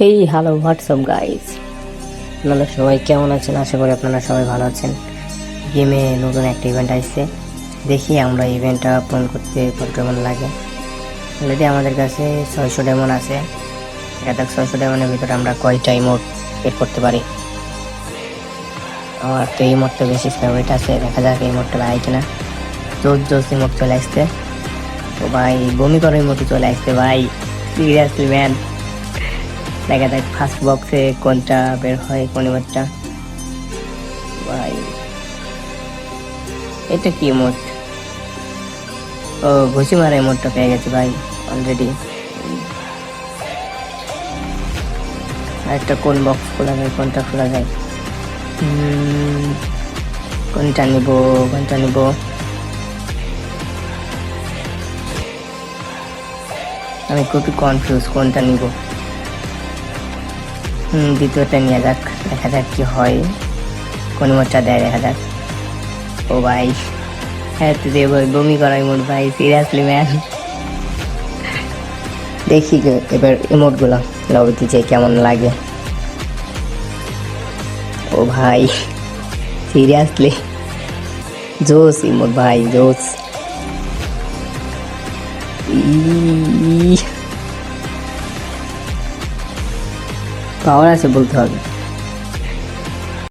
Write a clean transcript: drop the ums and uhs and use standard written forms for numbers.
Hey hello WhatsApp guys, আপনারা সবাই কেমন আছেন? আশা করি আপনারা সবাই ভালো আছেন। গেমে নতুন একটা ইভেন্ট আসছে, দেখি আমরা ইভেন্টটা পূরণ করতে কত কেমন লাগে। অলরেডি আমাদের কাছে 600 ডায়মন্ড আছে। দেখা যাক 600 ডায়মন্ডের ভিতরে আমরা কয়টা ইমোট বের করতে পারি। আমার তো এই ইমোটটা বেশি ফেভারিট আছে, দেখা যাক এই ইমোটটা পাই কিনা। জোস ইমোট চলে আসছে। তো ভাই বমি করা ইমোটে চলে আসছে ভাই, সিরিয়াসলি ম্যান। দেখা যাক ফার্স্ট বক্সে কোনটা বের হয়, কোন ইমোটটা। ভাই এটা কি ইমোট? ও ঘুষি মারা ইমোটটা পেয়ে গেছে ভাই অলরেডি। একটা কোন বক্স খোলা যায়, কোনটা খোলা যায়? কোনটা নিব, কোনটা নিব? আমি খুবই কনফিউজ কোনটা নিব। দ্বিতীয়টা নিয়ে যাক, দেখা যাক কি হয়, কোন ইমোটটা দেয় দেখা যাক। ও ভাই হ্যাঁ তো দেবো, বমি করা ইমোট ভাই, সিরিয়াসলি ম্যান। দেখি এবার ইমোট গুলা লবিতে যে কেমন লাগে। ও ভাই সিরিয়াসলি জোস ইমোট ভাই, জোস। পাওয়ার আছে বলতে হবে।